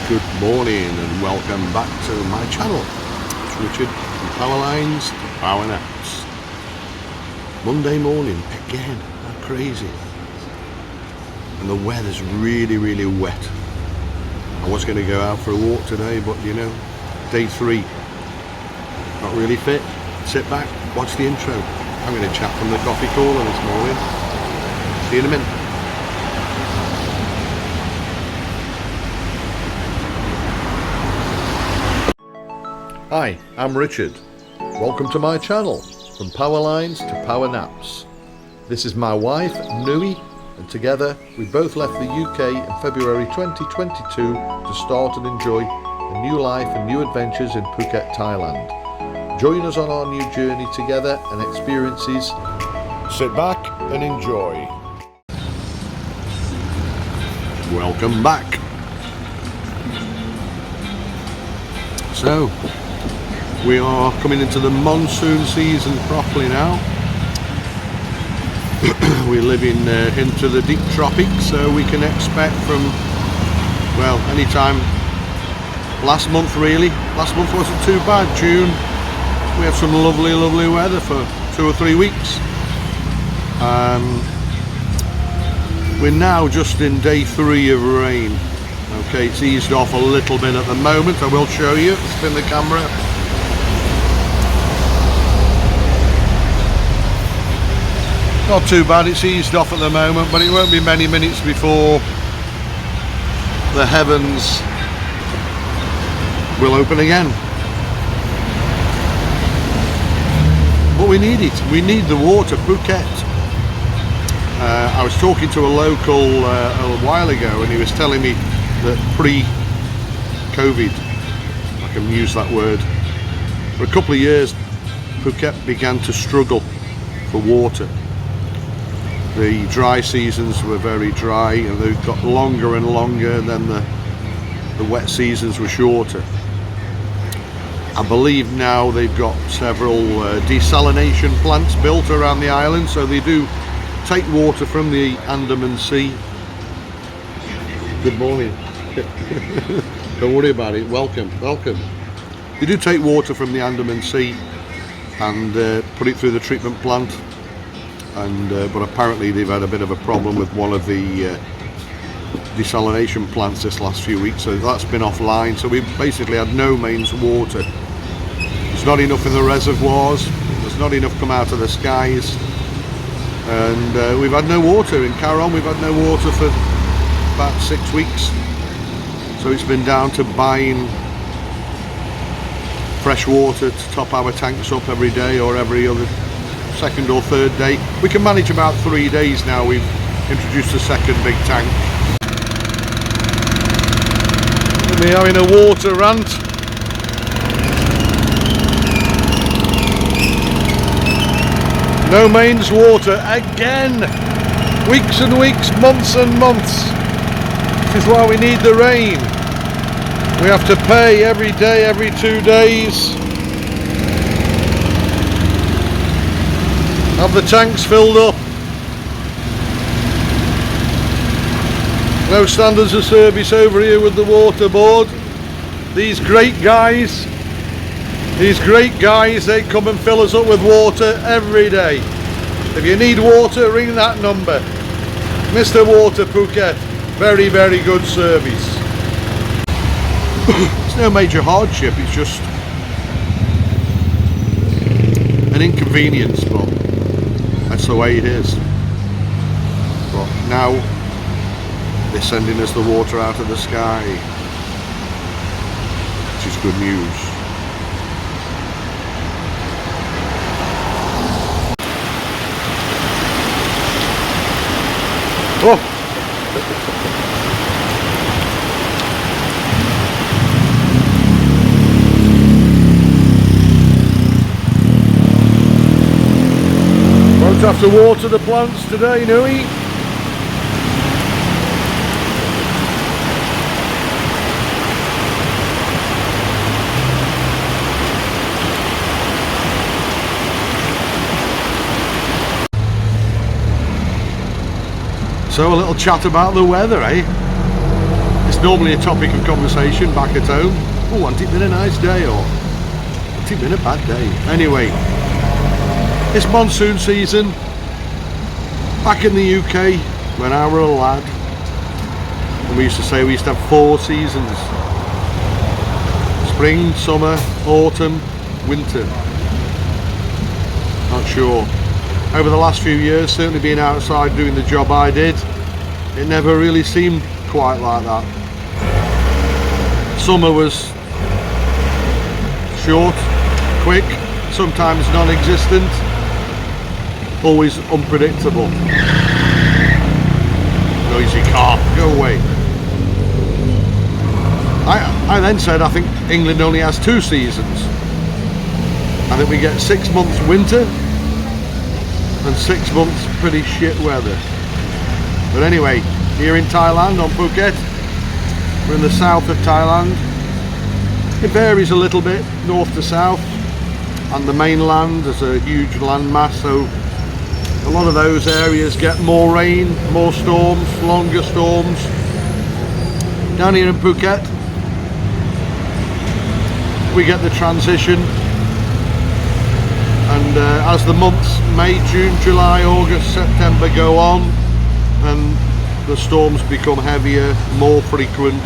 Good morning and welcome back to my channel. It's Richard from Power Lines to Power Naps. Monday morning again, how crazy. And the weather's really wet. I was going to go out for a walk today, but you know, day 3. Not really fit. Sit back, watch the intro. I'm going to chat from the coffee cooler this morning. See you in a minute. Hi, I'm Richard. Welcome to my channel, From Power Lines to Power Naps. This is my wife, Nui, and together we both left the UK in February 2022 to start and enjoy a new life and new adventures in Phuket, Thailand. Join us on our new journey together and experiences. Sit back and enjoy. Welcome back. So, we are coming into the monsoon season properly now. We're living into the deep tropics, so we can expect from, well, anytime. Last month really. Last month wasn't too bad. June, we had some lovely weather for 2 or 3 weeks. We're now just in day 3 of rain. Okay, it's eased off a little bit at the moment. I will show you. Spin the camera. Not too bad, it's eased off at the moment, but it won't be many minutes before the heavens will open again. But we need it, we need the water. Phuket. I was talking to a local a while ago and he was telling me that pre-COVID, I can use that word, for a couple of years Phuket began to struggle for water. The dry seasons were very dry and they got longer and longer, and then the wet seasons were shorter. I believe now they've got several desalination plants built around the island, so they do take water from the Andaman Sea. Good morning. Don't worry about it. Welcome. They do take water from the Andaman Sea and put it through the treatment plant. But apparently they've had a bit of a problem with one of the desalination plants this last few weeks, so that's been offline. So we've basically had no mains water. There's not enough in the reservoirs, there's not enough come out of the skies, and we've had no water in Caron. We've had no water for about 6 weeks, so it's been down to buying fresh water to top our tanks up every day or every other second or third day. We can manage about 3 days now. We've introduced a second big tank. We're having a water rant. No mains water again. Weeks and weeks, months and months. This is why we need the rain. We have to pay every day, every 2 days. Have the tanks filled up. No standards of service over here with the water board. These great guys, they come and fill us up with water every day. If you need water, ring that number. Mr. Water Phuket, very good service. It's no major hardship, it's just an inconvenience, but that's the way it is. But now they're sending us the water out of the sky, which is good news. Oh! Won't have to water the plants today, Nui. So a little chat about the weather, eh? It's normally a topic of conversation back at home. Oh, hasn't it been a nice day, or hasn't it been a bad day? Anyway, it's monsoon season. Back in the UK, when I were a lad, and we used to say we used to have 4 seasons: spring, summer, autumn, winter. Not sure. Over the last few years, certainly being outside doing the job I did, it never really seemed quite like that. Summer was short, quick, sometimes non-existent, always unpredictable. Noisy car, go away. I then said I think England only has 2 seasons. I think we get 6 months winter and 6 months pretty shit weather. But anyway, here in Thailand, on Phuket, we're in the south of Thailand. It varies a little bit, north to south, and the mainland, there's a huge land mass, so a lot of those areas get more rain, more storms, longer storms. Down here in Phuket, we get the transition, and as the months May, June, July, August, September go on, and the storms become heavier, more frequent,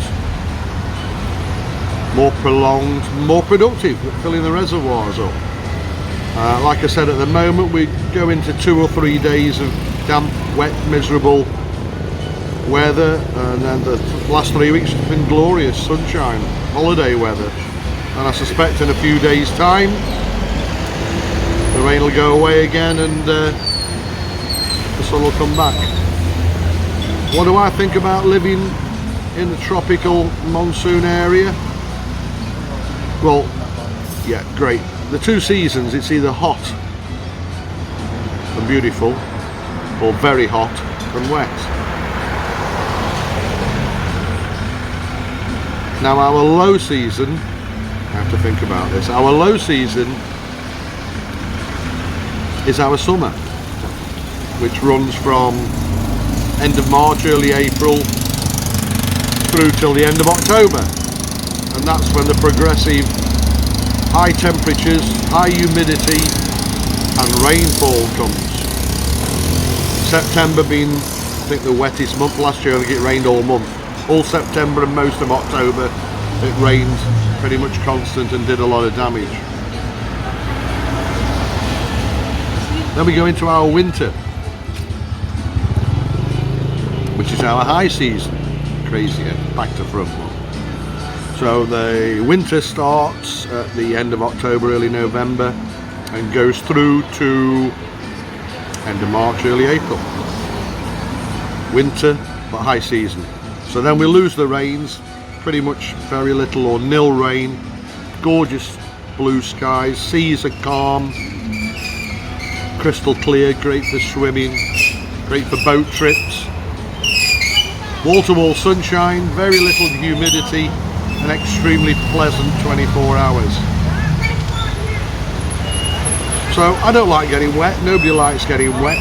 more prolonged, more productive at filling the reservoirs up. Like I said, at the moment we go into 2 or 3 days of damp, wet, miserable weather, and then the last 3 weeks have been glorious sunshine, holiday weather. And I suspect in a few days' time the rain will go away again, and the sun will come back. What do I think about living in the tropical monsoon area? Well, yeah, great. The 2 seasons, it's either hot and beautiful, or very hot and wet. Now our low season, I have to think about this, our low season is our summer, which runs from end of March, early April through till the end of October, and that's when the progressive high temperatures, high humidity and rainfall comes. September being, I think, the wettest month. Last year I think it rained all month, all September and most of October it rained pretty much constant and did a lot of damage. Then we go into our winter, which is our high season. Crazier, back to front one. So the winter starts at the end of October, early November, and goes through to end of March, early April. Winter, but high season. So then we lose the rains, pretty much very little or nil rain, gorgeous blue skies, seas are calm, crystal clear, great for swimming, great for boat trips. Wall-to-wall sunshine, very little humidity, an extremely pleasant 24 hours. So I don't like getting wet, nobody likes getting wet.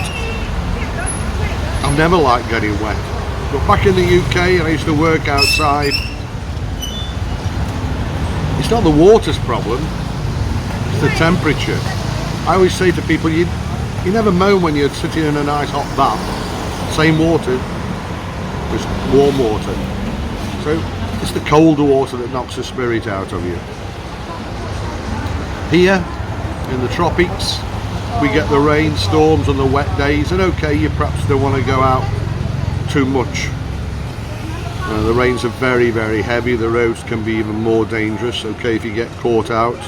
I've never liked getting wet. But back in the UK, and I used to work outside, it's not the water's problem, it's the temperature. I always say to people, you never moan when you're sitting in a nice hot bath, same water, just warm water. So it's the colder water that knocks the spirit out of you. Here in the tropics we get the rain, storms and the wet days, and okay, you perhaps don't want to go out too much. The rains are very, very heavy, the roads can be even more dangerous, okay, if you get caught out.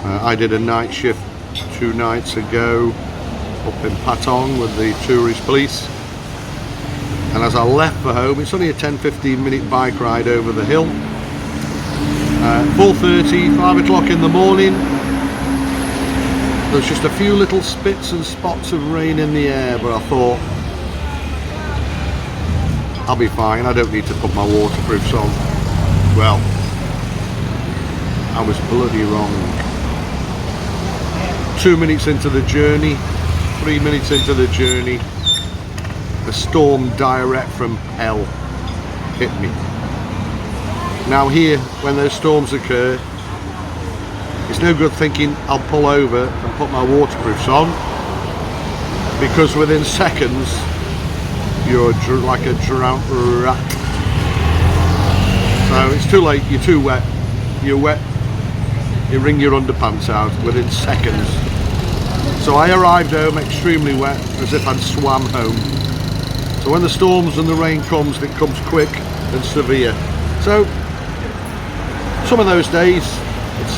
I did a night shift 2 nights ago up in Patong with the tourist police, and as I left for home, it's only a 10-15 minute bike ride over the hill, 4:30, 5 o'clock in the morning, there's just a few little spits and spots of rain in the air, but I thought I'll be fine, I don't need to put my waterproofs on. Well, I was bloody wrong. 2 minutes into the journey, 3 minutes into the journey, a storm direct from hell. hit me. Now here, when those storms occur, it's no good thinking I'll pull over and put my waterproofs on, because within seconds you're like a drowned rat. So it's too late, you're too wet, you're wet, you wring your underpants out within seconds. So I arrived home extremely wet, as if I'd swam home. So when the storms and the rain comes, it comes quick and severe. So some of those days, it's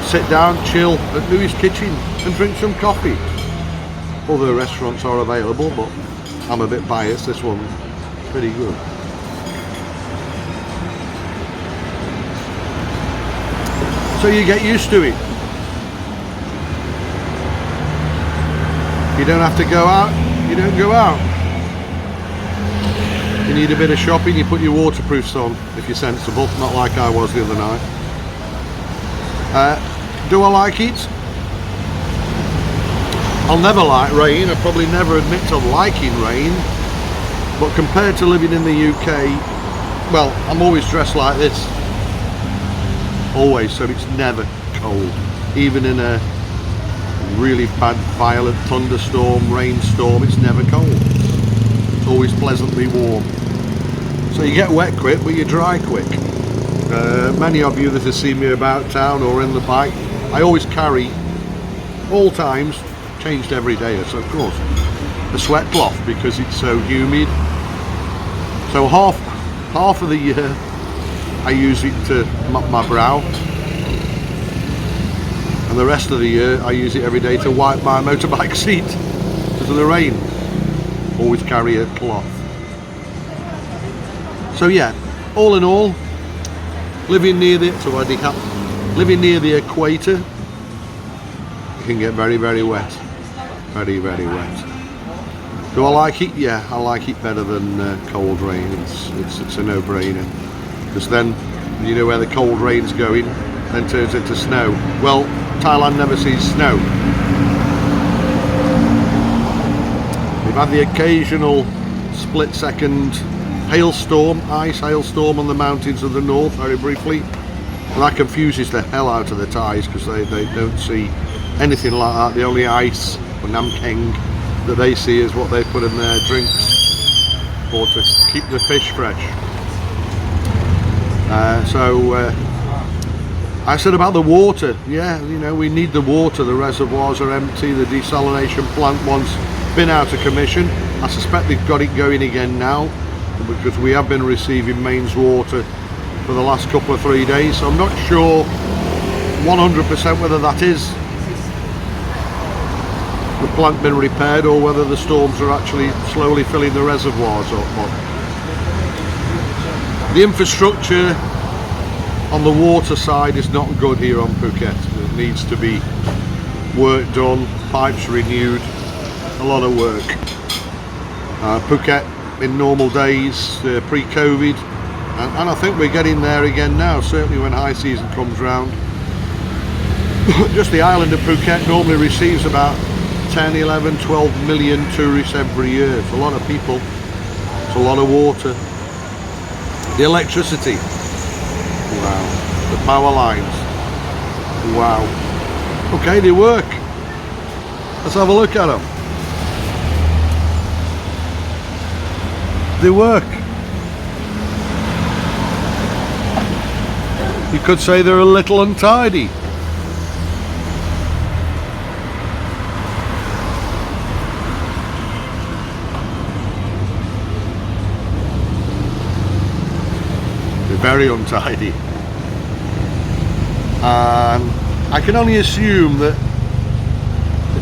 sit down, chill at Louis' kitchen and drink some coffee. Other restaurants are available, but I'm a bit biased. This one's pretty good. So you get used to it. You don't have to go out, you don't go out. You need a bit of shopping, you put your waterproofs on if you're sensible, not like I was the other night. Do I like it? I'll never like rain. I probably never admit to liking rain, but compared to living in the UK, well, I'm always dressed like this, always, so it's never cold, even in a really bad violent thunderstorm, rainstorm, it's never cold. It's always pleasantly warm. So you get wet quick, but you dry quick. Many of you that have seen me about town or in the bike, I always carry, all times, changed every day, so of course, a sweat cloth because it's so humid. So half of the year I use it to mop my brow, and the rest of the year I use it every day to wipe my motorbike seat because of the rain. Always carry a cloth. So yeah, all in all, living near the equator, you can get very, very wet. Very, very wet. Do I like it? Yeah, I like it better than cold rain. It's a no-brainer. Because then you know where the cold rain's going, then turns into snow. Well, Thailand never sees snow. We've had the occasional split-second hailstorm, ice hailstorm on the mountains of the north, very briefly. And that confuses the hell out of the Thais because they don't see anything like that. The only ice or namkeng that they see is what they put in their drinks or to keep the fish fresh. I said about the water, yeah, you know, we need the water. The reservoirs are empty, the desalination plant once been out of commission. I suspect they've got it going again now because we have been receiving mains water for the last couple of 3 days, so I'm not sure 100% whether that is the plant been repaired or whether the storms are actually slowly filling the reservoirs up. But the infrastructure on the water side is not good here on Phuket. It needs to be work done, pipes renewed, a lot of work. Phuket in normal days, pre-COVID, and I think we're getting there again now, certainly when high season comes round. Just the island of Phuket normally receives about 10, 11, 12 million tourists every year. It's a lot of people, it's a lot of water. The electricity, wow. The power lines, wow. Okay, they work. Let's have a look at them. They work. You could say they're a little untidy. They're very untidy. And I can only assume that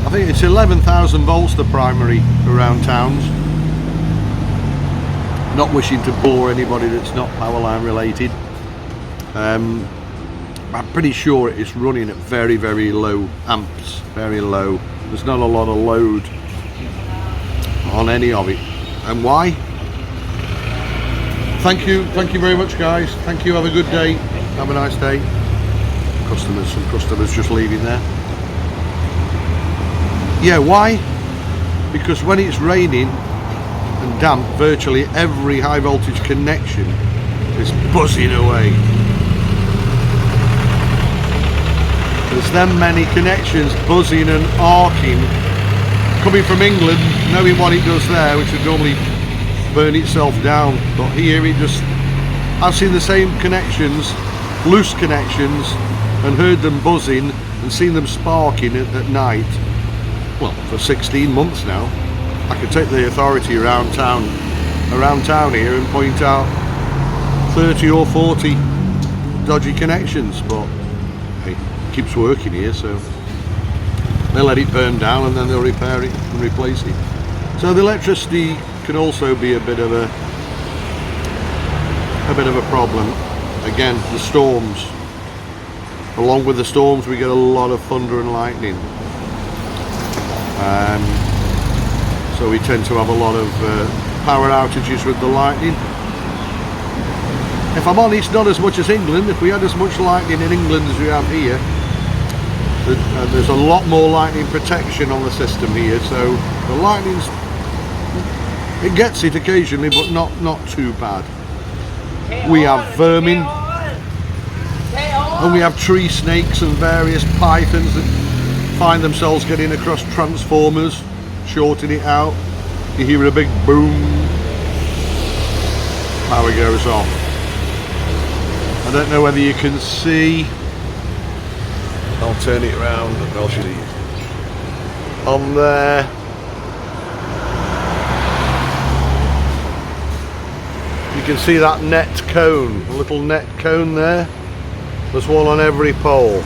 I think it's 11,000 volts the primary around towns. Not wishing to bore anybody that's not power line related. I'm pretty sure it's running at very, very low amps, very low. There's not a lot of load on any of it. And why? Thank you very much, guys. Thank you, have a good day. Have a nice day. Some customers just leaving there. Yeah, why? Because when it's raining and damp, virtually every high voltage connection It's buzzing away. There's them many connections buzzing and arcing coming from England, knowing what it does there, which would normally burn itself down, but here it just, I've seen the same connections, loose connections, and heard them buzzing and seen them sparking at night, well, for 16 months now. I could take the authority around town here and point out 30 or 40 dodgy connections, but hey, it keeps working here, so they'll let it burn down and then they'll repair it and replace it. So the electricity can also be a bit of a problem. Again, the storms. Along with the storms, we get a lot of thunder and lightning. So we tend to have a lot of power outages with the lightning. If I'm honest, not as much as England. If we had as much lightning in England as we have here, there's a lot more lightning protection on the system here, so the lightning's, it gets it occasionally, but not too bad. We have vermin, and we have tree snakes and various pythons that find themselves getting across transformers, shorting it out. You hear a big boom, power goes off. I don't know whether you can see, I'll turn it around and I'll show you. On there, you can see that net cone, a little net cone there. There's one on every pole.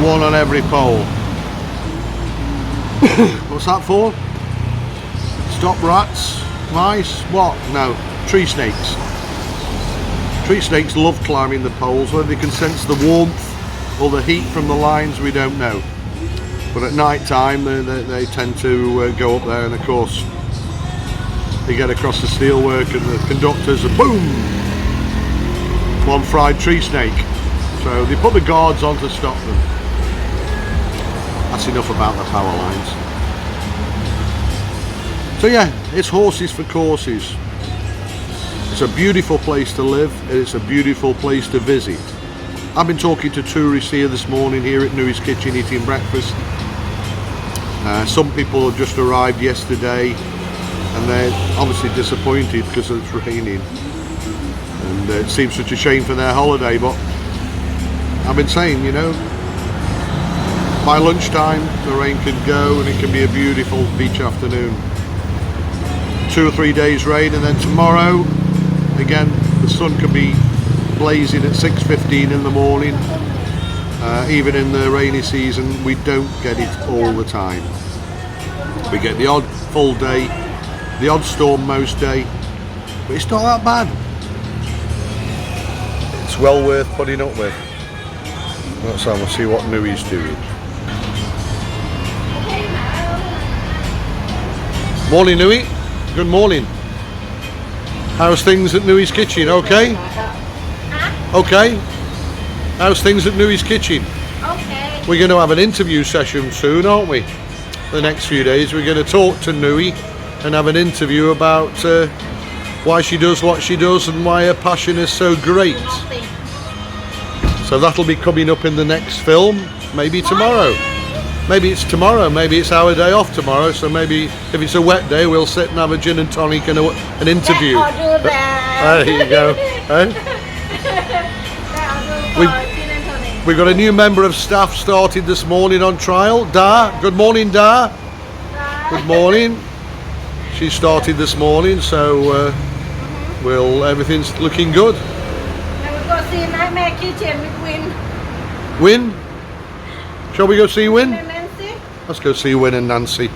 One on every pole. What's that for? Stop rats, mice, what? No, tree snakes. Tree snakes love climbing the poles. Whether they can sense the warmth or the heat from the lines, we don't know. But at night time, they tend to go up there, and of course, they get across the steelwork and the conductors, and boom! One fried tree snake. So they put the guards on to stop them. That's enough about the power lines. So yeah, it's horses for courses. It's a beautiful place to live, and it's a beautiful place to visit. I've been talking to tourists here this morning here at Nui's Kitchen eating breakfast. Some people have just arrived yesterday and they're obviously disappointed because it's raining, and it seems such a shame for their holiday, but I've been saying, you know, by lunchtime the rain can go and it can be a beautiful beach afternoon. 2 or 3 days rain, and then tomorrow again the sun could be blazing at 6:15 in the morning. Even in the rainy season, we don't get it all the time. We get the odd full day, the odd storm most day, but it's not that bad. It's well worth putting up with. Let's have a see what Nui's doing. Morning, Nui. Good morning. How's things at Nui's Kitchen? Okay? Okay? How's things at Nui's Kitchen? Okay. We're going to have an interview session soon, aren't we? The next few days we're going to talk to Nui and have an interview about why she does what she does and why her passion is so great. So that'll be coming up in the next film, maybe tomorrow. Maybe it's tomorrow, maybe it's our day off tomorrow, so maybe if it's a wet day we'll sit and have a gin and tonic and an interview. I'll do that. There you go. We've got a new member of staff started this morning on trial. Da, good morning, Da. Good morning. She started this morning, so everything's looking good. And we'll go see Nightmare Kitchen with Win. Win? Shall we go see Win? And Nancy. Let's go see Win and Nancy.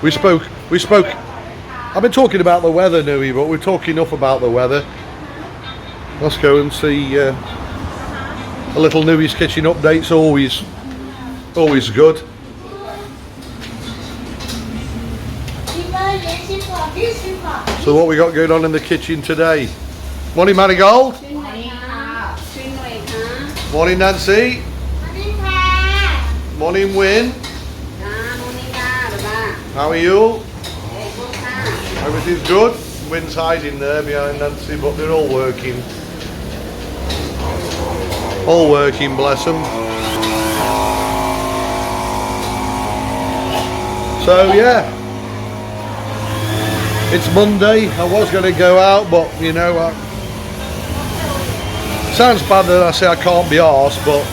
We spoke. I've been talking about the weather, Nui, but we're talking enough about the weather. Let's go and see a little Nui's Kitchen update's always good. So what we got going on in the kitchen today? Morning, Marigold. Morning, Nancy. Morning, Win. How are you? Everything's good. Wind's hiding there behind Nancy, but they're all working. All working, bless them. So yeah, it's Monday. I was going to go out, but you know, sounds bad that I say I can't be arsed, but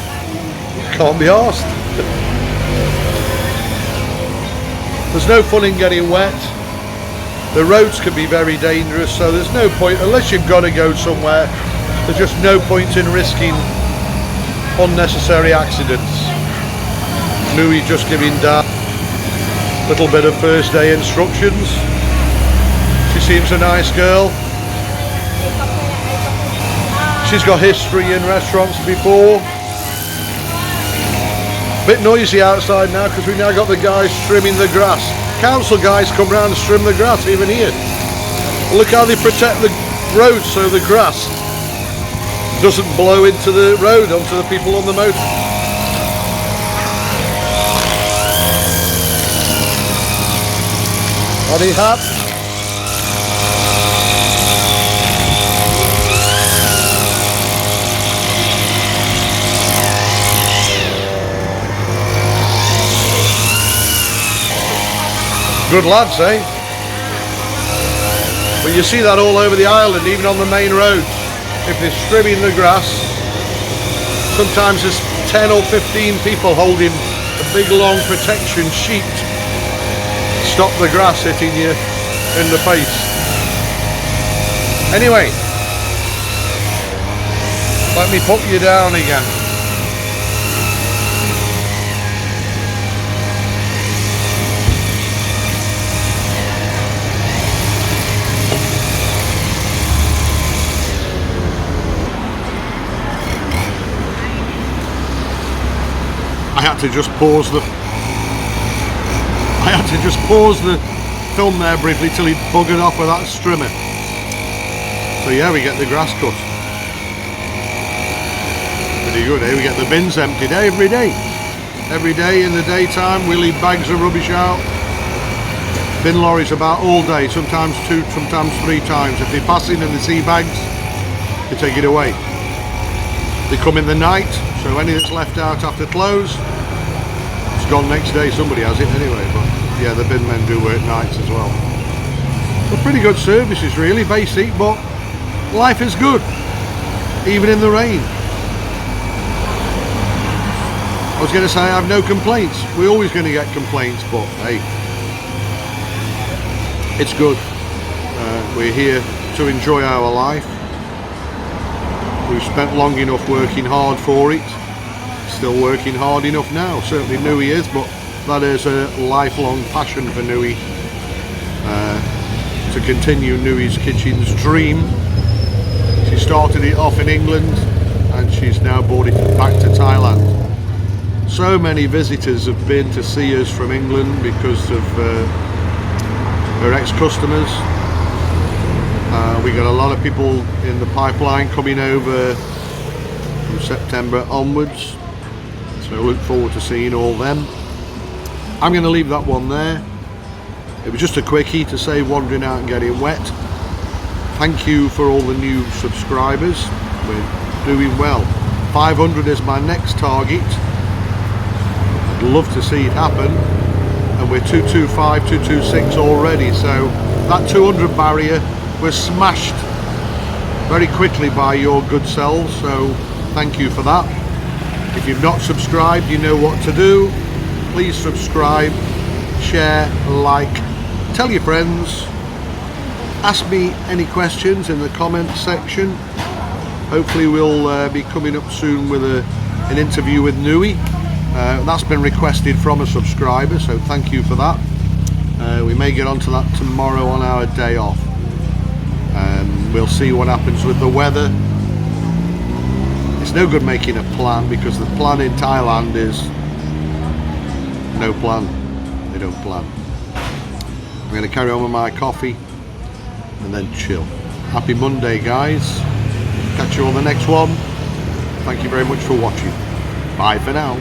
can't be arsed. There's no fun in getting wet. The roads can be very dangerous, so there's no point, unless you've got to go somewhere, there's just no point in risking unnecessary accidents. Louis just giving Dad a little bit of first day instructions. She seems a nice girl. She's got history in restaurants before. Bit noisy outside now because we've now got the guys trimming the grass. Council guys come round and trim the grass even here. Look how they protect the road so the grass doesn't blow into the road onto the people on the motor. Body hat. Good lads, eh? But you see that all over the island, even on the main roads. If they're trimming the grass, sometimes there's 10 or 15 people holding a big long protection sheet to stop the grass hitting you in the face. Anyway, let me put you down again. I had to just pause the film there briefly till he buggered off with that strimmer. So yeah, we get the grass cut. Pretty good, eh? We get the bins emptied every day. Every day in the daytime we leave bags of rubbish out. Bin lorries about all day, sometimes 2, sometimes 3 times. If they're passing and they see bags, they take it away. They come in the night, so any that's left out after close, it's gone next day. Somebody has it anyway, but yeah, the bin men do work nights as well. But pretty good services really, basic, but life is good, even in the rain. I was going to say I have no complaints. We're always going to get complaints, but hey, it's good. We're here to enjoy our life. We've spent long enough working hard for it. Still working hard enough now. Certainly Nui is, but that is a lifelong passion for Nui. To continue Nui's Kitchen's dream. She started it off in England and she's now brought it back to Thailand. So many visitors have been to see us from England because of her ex-customers. We got a lot of people in the pipeline coming over from September onwards, so I look forward to seeing all them. I'm going to leave that one there. It was just a quickie to say wandering out and getting wet. Thank you for all the new subscribers. We're doing well. 500 is my next target. I'd love to see it happen, and we're 225, 226 already, so that 200 barrier was smashed very quickly by your good selves, so thank you for that. If you've not subscribed, you know what to do. Please subscribe, share, like, tell your friends, ask me any questions in the comments section. Hopefully we'll be coming up soon with an interview with Nui. That's been requested from a subscriber, so thank you for that. We may get onto that tomorrow on our day off. We'll see what happens with the weather. It's no good making a plan because the plan in Thailand is no plan. They don't plan. I'm going to carry on with my coffee and then chill. Happy Monday, guys. Catch you on the next one. Thank you very much for watching. Bye for now.